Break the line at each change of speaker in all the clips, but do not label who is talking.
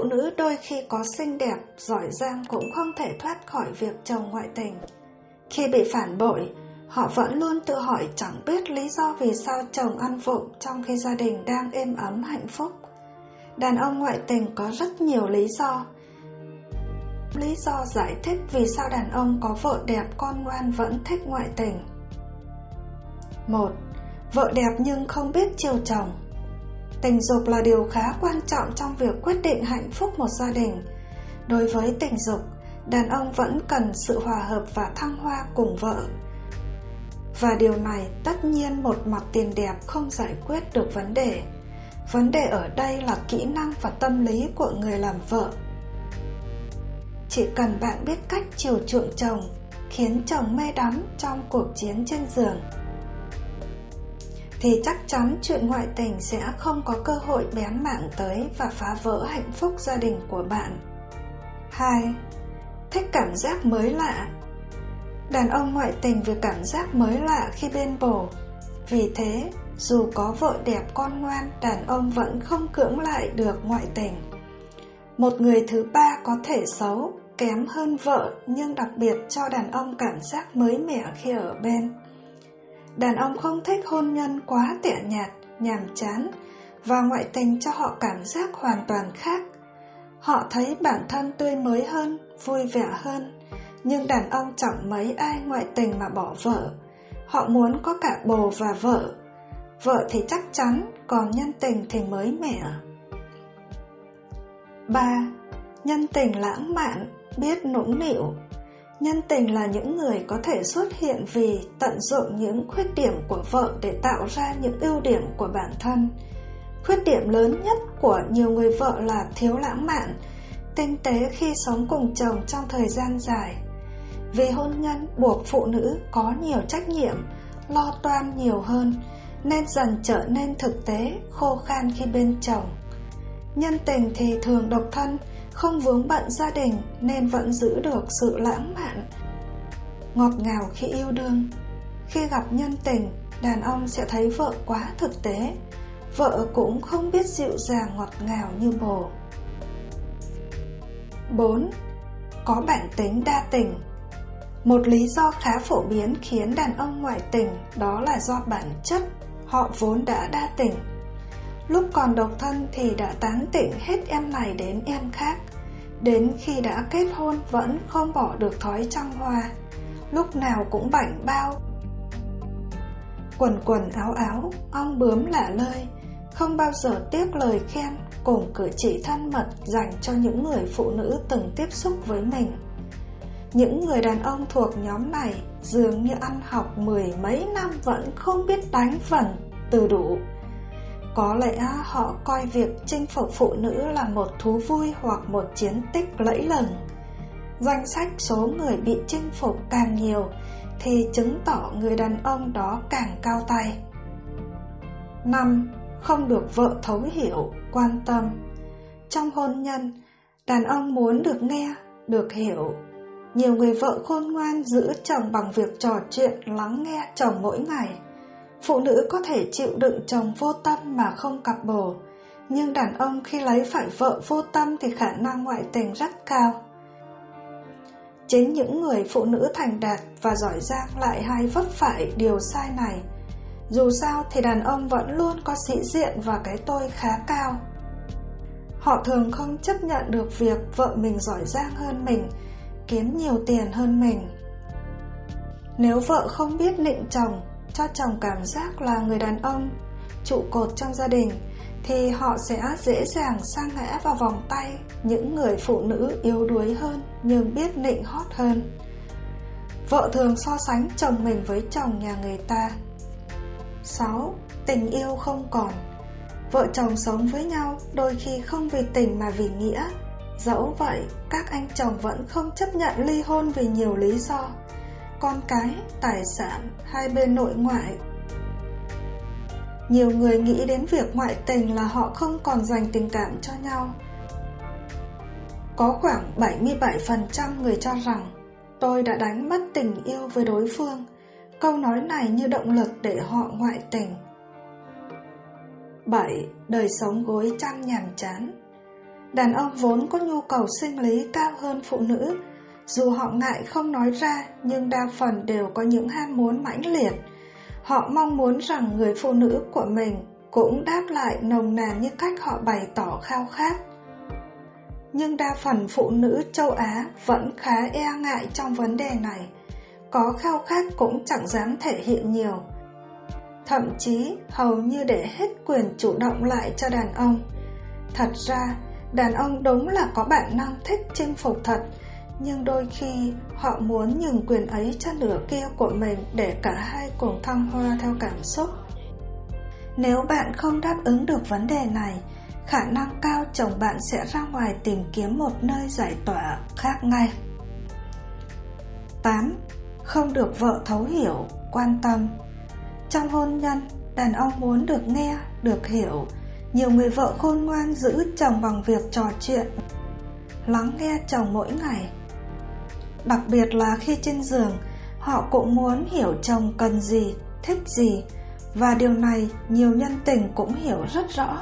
Phụ nữ đôi khi có xinh đẹp, giỏi giang cũng không thể thoát khỏi việc chồng ngoại tình. Khi bị phản bội, họ vẫn luôn tự hỏi chẳng biết lý do vì sao chồng ăn vụng trong khi gia đình đang êm ấm hạnh phúc. Đàn ông ngoại tình có rất nhiều lý do. Lý do giải thích vì sao đàn ông có vợ đẹp con ngoan vẫn thích ngoại tình. 1. Vợ đẹp nhưng không biết chiều chồng. Tình dục là điều khá quan trọng trong việc quyết định hạnh phúc một gia đình. Đối với tình dục, đàn ông vẫn cần sự hòa hợp và thăng hoa cùng vợ. Và điều này tất nhiên một mặt tiền đẹp không giải quyết được vấn đề. Vấn đề ở đây là kỹ năng và tâm lý của người làm vợ. Chỉ cần bạn biết cách chiều chuộng chồng, khiến chồng mê đắm trong cuộc chiến trên giường, thì chắc chắn chuyện ngoại tình sẽ không có cơ hội bén mảng tới và phá vỡ hạnh phúc gia đình của bạn. 2. Thích cảm giác mới lạ. Đàn ông ngoại tình vì cảm giác mới lạ khi bên bồ. Vì thế, dù có vợ đẹp con ngoan, đàn ông vẫn không cưỡng lại được ngoại tình. Một người thứ ba có thể xấu, kém hơn vợ nhưng đặc biệt cho đàn ông cảm giác mới mẻ khi ở bên. Đàn ông không thích hôn nhân quá tẻ nhạt, nhàm chán và ngoại tình cho họ cảm giác hoàn toàn khác. Họ thấy bản thân tươi mới hơn, vui vẻ hơn, nhưng đàn ông chẳng mấy ai ngoại tình mà bỏ vợ. Họ muốn có cả bồ và vợ. Vợ thì chắc chắn, còn nhân tình thì mới mẻ. 3. Nhân tình lãng mạn, biết nũng nịu. Nhân tình là những người có thể xuất hiện vì tận dụng những khuyết điểm của vợ để tạo ra những ưu điểm của bản thân. Khuyết điểm lớn nhất của nhiều người vợ là thiếu lãng mạn, tinh tế khi sống cùng chồng trong thời gian dài. Vì hôn nhân buộc phụ nữ có nhiều trách nhiệm, lo toan nhiều hơn, nên dần trở nên thực tế, khô khan khi bên chồng. Nhân tình thì thường độc thân, không vướng bận gia đình nên vẫn giữ được sự lãng mạn, ngọt ngào khi yêu đương. Khi gặp nhân tình, đàn ông sẽ thấy vợ quá thực tế, vợ cũng không biết dịu dàng ngọt ngào như bồ. 4. Có bản tính đa tình. Một lý do khá phổ biến khiến đàn ông ngoại tình đó là do bản chất họ vốn đã đa tình. Lúc còn độc thân thì đã tán tỉnh hết em này đến em khác, đến khi đã kết hôn vẫn không bỏ được thói trăng hoa, lúc nào cũng bảnh bao, quần quần áo áo, ong bướm lả lơi, không bao giờ tiếc lời khen cùng cử chỉ thân mật dành cho những người phụ nữ từng tiếp xúc với mình. Những người đàn ông thuộc nhóm này dường như ăn học 10 mấy năm vẫn không biết đánh vần từ đủ. Có lẽ họ coi việc chinh phục phụ nữ là một thú vui hoặc một chiến tích lẫy lừng. Danh sách số người bị chinh phục càng nhiều thì chứng tỏ người đàn ông đó càng cao tay. 5. Không được vợ thấu hiểu, quan tâm. Trong hôn nhân, đàn ông muốn được nghe, được hiểu. Nhiều người vợ khôn ngoan giữ chồng bằng việc trò chuyện, lắng nghe chồng mỗi ngày. Phụ nữ có thể chịu đựng chồng vô tâm mà không cặp bồ, nhưng đàn ông khi lấy phải vợ vô tâm thì khả năng ngoại tình rất cao. Chính những người phụ nữ thành đạt và giỏi giang lại hay vấp phải điều sai này. Dù sao thì đàn ông vẫn luôn có sĩ diện và cái tôi khá cao. Họ thường không chấp nhận được việc vợ mình giỏi giang hơn mình, kiếm nhiều tiền hơn mình. Nếu vợ không biết nịnh chồng, cho chồng cảm giác là người đàn ông trụ cột trong gia đình, thì họ sẽ dễ dàng sa ngã vào vòng tay những người phụ nữ yếu đuối hơn nhưng biết nịnh hót hơn. Vợ thường so sánh chồng mình với chồng nhà người ta. 6. Tình yêu không còn. Vợ chồng sống với nhau đôi khi không vì tình mà vì nghĩa. Dẫu vậy, các anh chồng vẫn không chấp nhận ly hôn vì nhiều lý do: con cái, tài sản, hai bên nội ngoại. Nhiều người nghĩ đến việc ngoại tình là họ không còn dành tình cảm cho nhau. Có khoảng 77% người cho rằng tôi đã đánh mất tình yêu với đối phương. Câu nói này như động lực để họ ngoại tình. 7. Đời sống gối chăn nhàm chán. Đàn ông vốn có nhu cầu sinh lý cao hơn phụ nữ. Dù họ ngại không nói ra, nhưng đa phần đều có những ham muốn mãnh liệt. Họ mong muốn rằng người phụ nữ của mình cũng đáp lại nồng nàn như cách họ bày tỏ khao khát. Nhưng đa phần phụ nữ châu Á vẫn khá e ngại trong vấn đề này. Có khao khát cũng chẳng dám thể hiện nhiều. Thậm chí hầu như để hết quyền chủ động lại cho đàn ông. Thật ra, đàn ông đúng là có bản năng thích chinh phục thật, nhưng đôi khi họ muốn nhường quyền ấy cho nửa kia của mình để cả hai cùng thăng hoa theo cảm xúc. Nếu bạn không đáp ứng được vấn đề này, khả năng cao chồng bạn sẽ ra ngoài tìm kiếm một nơi giải tỏa khác ngay. 8. Không được vợ thấu hiểu, quan tâm. Trong hôn nhân, đàn ông muốn được nghe, được hiểu. Nhiều người vợ khôn ngoan giữ chồng bằng việc trò chuyện, lắng nghe chồng mỗi ngày. Đặc biệt là khi trên giường, họ cũng muốn hiểu chồng cần gì, thích gì, và điều này nhiều nhân tình cũng hiểu rất rõ.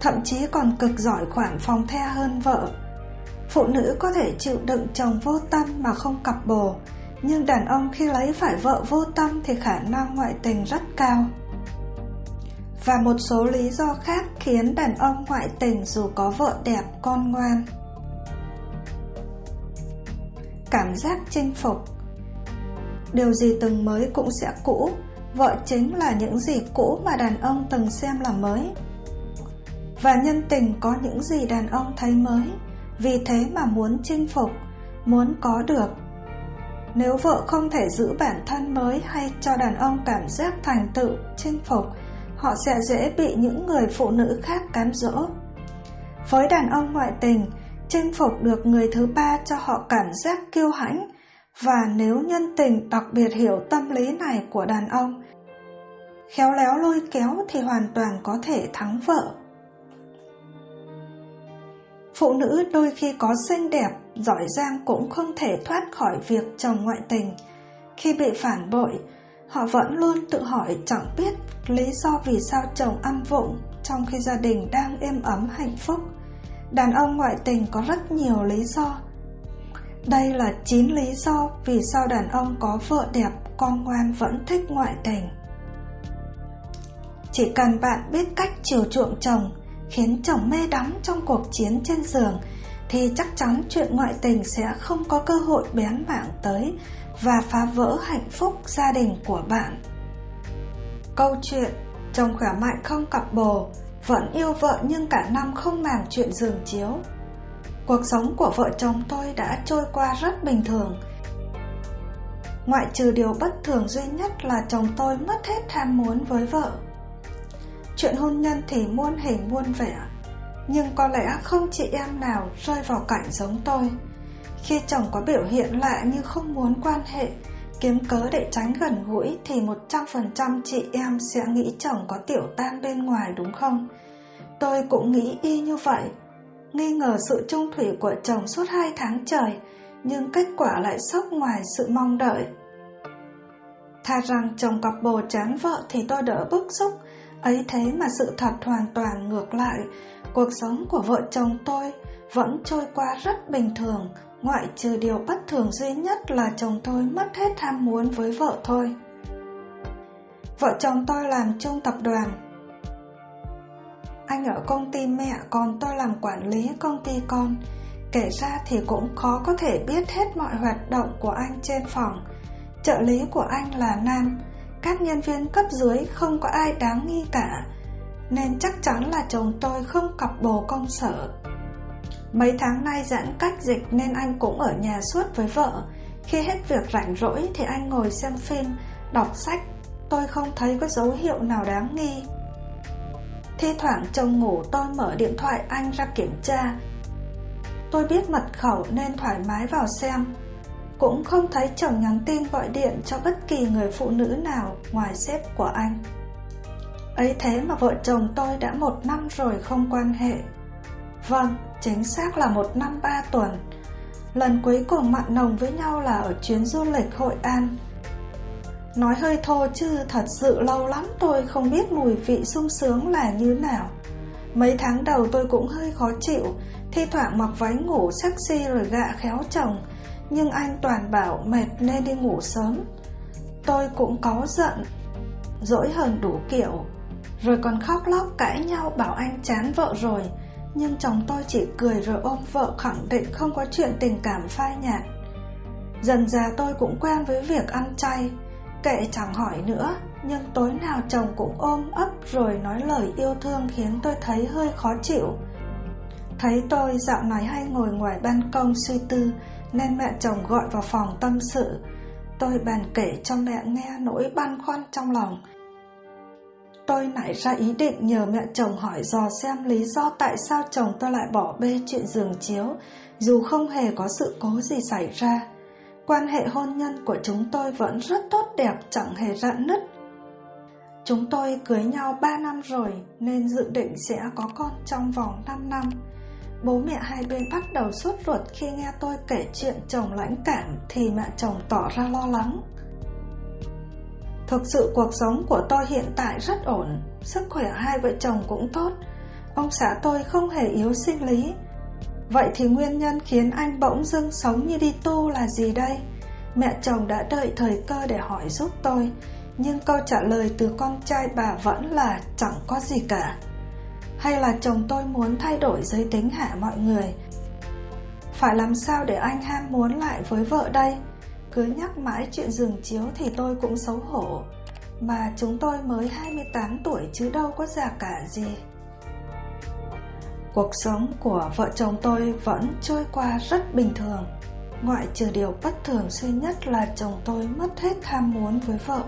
Thậm chí còn cực giỏi khoản phòng the hơn vợ. Phụ nữ có thể chịu đựng chồng vô tâm mà không cặp bồ, nhưng đàn ông khi lấy phải vợ vô tâm thì khả năng ngoại tình rất cao. Và một số lý do khác khiến đàn ông ngoại tình dù có vợ đẹp, con ngoan. Cảm giác chinh phục. Điều gì từng mới cũng sẽ cũ. Vợ chính là những gì cũ mà đàn ông từng xem là mới. Và nhân tình có những gì đàn ông thấy mới. Vì thế mà muốn chinh phục, muốn có được. Nếu vợ không thể giữ bản thân mới hay cho đàn ông cảm giác thành tựu, chinh phục, họ sẽ dễ bị những người phụ nữ khác cám dỗ. Với đàn ông ngoại tình, chinh phục được người thứ ba cho họ cảm giác kiêu hãnh, và nếu nhân tình đặc biệt hiểu tâm lý này của đàn ông, khéo léo lôi kéo thì hoàn toàn có thể thắng vợ. Phụ nữ đôi khi có xinh đẹp, giỏi giang cũng không thể thoát khỏi việc chồng ngoại tình. Khi bị phản bội, họ vẫn luôn tự hỏi chẳng biết lý do vì sao chồng ăn vụng trong khi gia đình đang êm ấm hạnh phúc. Đàn ông ngoại tình có rất nhiều lý do. Đây là 9 lý do vì sao đàn ông có vợ đẹp, con ngoan vẫn thích ngoại tình. Chỉ cần bạn biết cách chiều chuộng chồng, khiến chồng mê đắm trong cuộc chiến trên giường, thì chắc chắn chuyện ngoại tình sẽ không có cơ hội bén mảng tới và phá vỡ hạnh phúc gia đình của bạn. Câu chuyện chồng khỏe mạnh không cặp bồ, vẫn yêu vợ nhưng cả năm không màng chuyện giường chiếu. Cuộc sống của vợ chồng tôi đã trôi qua rất bình thường. Ngoại trừ điều bất thường duy nhất là chồng tôi mất hết ham muốn với vợ. Chuyện hôn nhân thì muôn hình muôn vẻ, nhưng có lẽ không chị em nào rơi vào cảnh giống tôi. Khi chồng có biểu hiện lạ như không muốn quan hệ, kiếm cớ để tránh gần gũi, thì 100% chị em sẽ nghĩ chồng có tiểu tam bên ngoài, đúng không? Tôi cũng nghĩ y như vậy, nghi ngờ sự chung thủy của chồng suốt 2 tháng trời, nhưng kết quả lại sốc ngoài sự mong đợi. Thà rằng chồng cặp bồ chán vợ thì tôi đỡ bức xúc. Ấy thế mà sự thật hoàn toàn ngược lại. Cuộc sống của vợ chồng tôi vẫn trôi qua rất bình thường, ngoại trừ điều bất thường duy nhất là chồng tôi mất hết ham muốn với vợ thôi. Vợ chồng tôi làm chung tập đoàn. Anh ở công ty mẹ, còn tôi làm quản lý công ty con. Kể ra thì cũng khó có thể biết hết mọi hoạt động của anh trên phòng. Trợ lý của anh là nam. Các nhân viên cấp dưới không có ai đáng nghi cả, nên chắc chắn là chồng tôi không cặp bồ công sở. Mấy tháng nay giãn cách dịch nên anh cũng ở nhà suốt với vợ. Khi hết việc rảnh rỗi thì anh ngồi xem phim, đọc sách. Tôi không thấy có dấu hiệu nào đáng nghi. Thi thoảng chồng ngủ tôi mở điện thoại anh ra kiểm tra. Tôi biết mật khẩu nên thoải mái vào xem. Cũng không thấy chồng nhắn tin gọi điện cho bất kỳ người phụ nữ nào ngoài sếp của anh. Ấy thế mà vợ chồng tôi đã 1 năm rồi không quan hệ. Vâng, chính xác là 1 năm 3 tuần. Lần cuối cùng mặn nồng với nhau là ở chuyến du lịch Hội An. Nói hơi thô chứ thật sự lâu lắm tôi không biết mùi vị sung sướng là như nào. Mấy tháng đầu tôi cũng hơi khó chịu, thi thoảng mặc váy ngủ sexy rồi gạ khéo chồng, nhưng anh toàn bảo mệt nên đi ngủ sớm. Tôi cũng cáu giận, dỗi hờn đủ kiểu, rồi còn khóc lóc cãi nhau bảo anh chán vợ rồi. Nhưng chồng tôi chỉ cười rồi ôm vợ khẳng định không có chuyện tình cảm phai nhạt. Dần dà tôi cũng quen với việc ăn chay, kệ chẳng hỏi nữa, nhưng tối nào chồng cũng ôm ấp rồi nói lời yêu thương khiến tôi thấy hơi khó chịu. Thấy tôi dạo này hay ngồi ngoài ban công suy tư nên mẹ chồng gọi vào phòng tâm sự. Tôi bèn kể cho mẹ nghe nỗi băn khoăn trong lòng. Tôi nảy ra ý định nhờ mẹ chồng hỏi dò xem lý do tại sao chồng tôi lại bỏ bê chuyện giường chiếu, dù không hề có sự cố gì xảy ra. Quan hệ hôn nhân của chúng tôi vẫn rất tốt đẹp, chẳng hề rạn nứt. Chúng tôi cưới nhau 3 năm rồi nên dự định sẽ có con trong vòng 5 năm. Bố mẹ hai bên bắt đầu sốt ruột khi nghe tôi kể chuyện chồng lãnh cảm thì mẹ chồng tỏ ra lo lắng. Thực sự cuộc sống của tôi hiện tại rất ổn, sức khỏe hai vợ chồng cũng tốt. Ông xã tôi không hề yếu sinh lý. Vậy thì nguyên nhân khiến anh bỗng dưng sống như đi tu là gì đây? Mẹ chồng đã đợi thời cơ để hỏi giúp tôi, nhưng câu trả lời từ con trai bà vẫn là chẳng có gì cả. Hay là chồng tôi muốn thay đổi giới tính hả mọi người? Phải làm sao để anh ham muốn lại với vợ đây? Cứ nhắc mãi chuyện giường chiếu thì tôi cũng xấu hổ. Mà chúng tôi mới 28 tuổi chứ đâu có già cả gì. Cuộc sống của vợ chồng tôi vẫn trôi qua rất bình thường, ngoại trừ điều bất thường duy nhất là chồng tôi mất hết ham muốn với vợ.